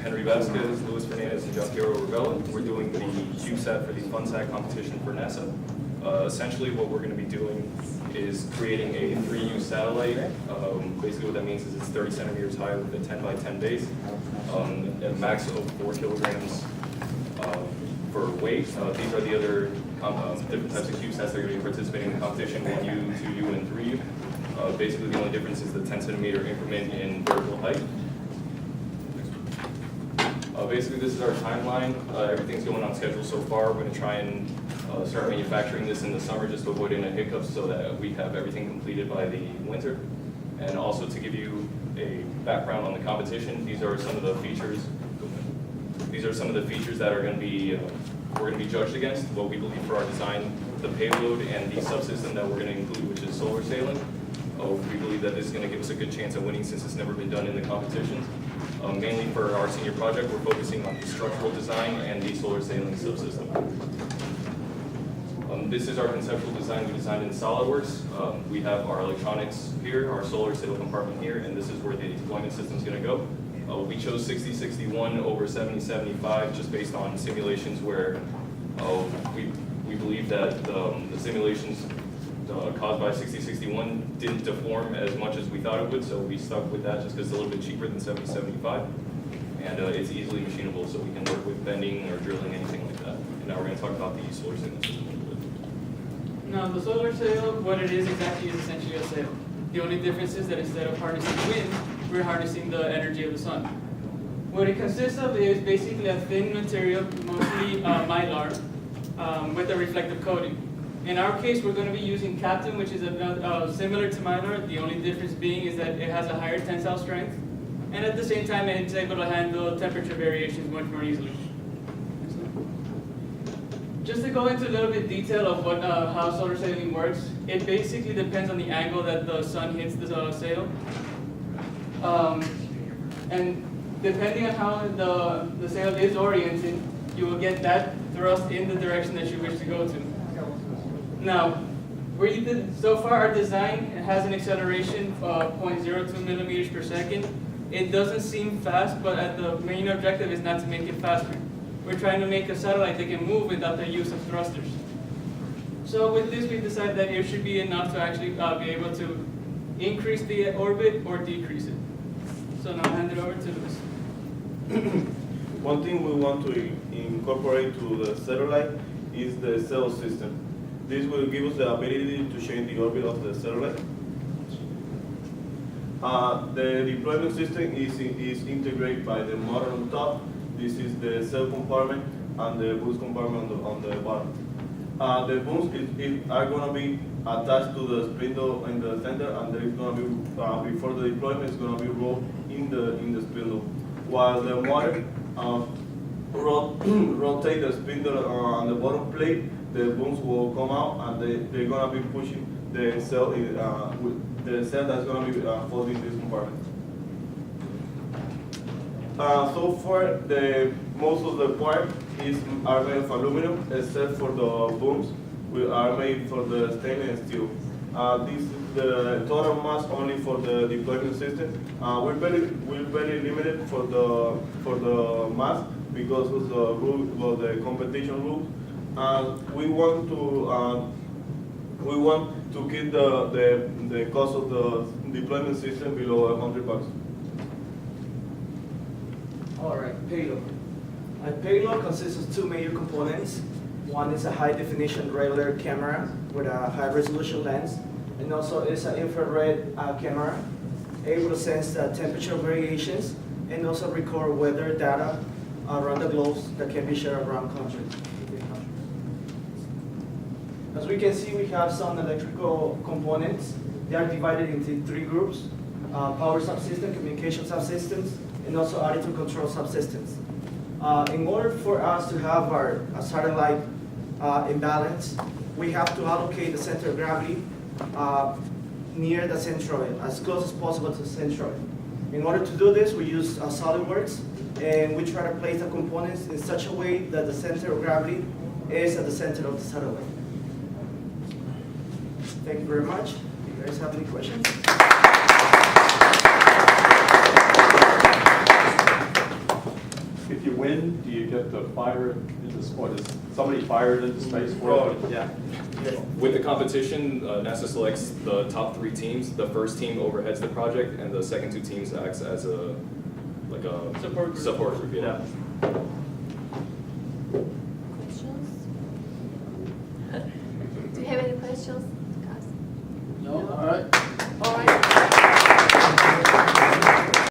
Henry Vasquez, Luis Fernandez, and Gianpiero Rivella. We're doing the FUNSAT for the FUNSAT competition for NASA. Essentially what we're going to be doing is creating a 3U satellite. Basically what that means is it's 30 centimeters high with a 10 by 10 base, a max of 4 kilograms for weight. These are the other different types of CubeSats that are going to be participating in the competition, 1U, 2U, and 3U. Basically the only difference is the 10 centimeter increment in vertical height. Basically, this is our timeline. Everything's going on schedule so far. We're going to try and start manufacturing this in the summer just to avoid any hiccups so that we have everything completed by the winter. And also to give you a background on the competition, these are some of the features. These are some of the features that are going to be we're going to be judged against. What we believe for our design, the payload, and the subsystem that we're going to include, which is solar sailing. We believe that this is going to give us a good chance of winning since it's never been done in the competitions. Mainly for our senior project, we're focusing on the structural design and the solar sailing subsystem. This is our conceptual design we designed in SolidWorks. We have our electronics here, our solar sail compartment here, and this is where the deployment system is going to go. We chose 6061 over 7075 just based on simulations where we believe that the simulations caused by 6061 didn't deform as much as we thought it would, so we stuck with that just because it's a little bit cheaper than 7075, and it's easily machinable, so we can work with bending or drilling, anything like that. And now we're going to talk about the solar sailing system a little bit. Now, the solar sail, what it is exactly is essentially a sail. The only difference is that instead of harnessing wind, we're harnessing the energy of the sun. What it consists of is basically a thin material, mostly mylar, with a reflective coating. In our case, we're going to be using Captain, which is similar to mylar. The only difference being is that it has a higher tensile strength, and at the same time, it's able to handle temperature variations much more easily. Just to go into a little bit detail of what how solar sailing works, it basically depends on the angle that the sun hits the sail, and depending on how the sail is oriented, you will get that thrust in the direction that you wish to go to. Now, so far our design has an acceleration of 0.02 millimeters per second. It doesn't seem fast, but the main objective is not to make it faster. We're trying to make a satellite that can move without the use of thrusters. So with this, we decided that it should be enough to actually be able to increase the orbit or decrease it. So now I'll hand it over to Luis. One thing we want to incorporate to the satellite is the sail system. This will give us the ability to change the orbit of the satellite. The deployment system is integrated by the motor on top. This is the sail compartment and the boost compartment on the bottom. The booms are going to be attached to the spindle in the center, and there is going to be before the deployment is going to be rolled in the spindle, while the motor rotate the spindle on the bottom plate. The booms will come out, and they're going to be pushing the cell with the cell that's going to be folding this compartment. So far, most of the parts are made of aluminum, except for the booms, which are made for the stainless steel. This is the total mass only for the deployment system. We're very limited for the mass because of the rule, the competition rules. We want to keep the cost of the deployment system below $100. All right, payload. A payload consists of two major components. One is a high-definition regular camera with a high-resolution lens, and also is an infrared camera able to sense temperature variations and also record weather data around the globe that can be shared around countries. As we can see, we have some electrical components. They are divided into three groups: power subsystem, communication subsystems, and also attitude control subsystems. In order for us to have our satellite in balance, we have to allocate the center of gravity near the centroid, as close as possible to the centroid. In order to do this, we use SolidWorks, and we try to place the components in such a way that the center of gravity is at the center of the satellite. Thank you very much. Do you guys have any questions? win, do you get to fire it into space? Does somebody fire it into space for it? Yeah. With the competition, NASA selects the top 3 teams. The first team overheads the project, and the second 2 teams acts as a support group. Yeah. Questions? Do you have any questions? No, all right.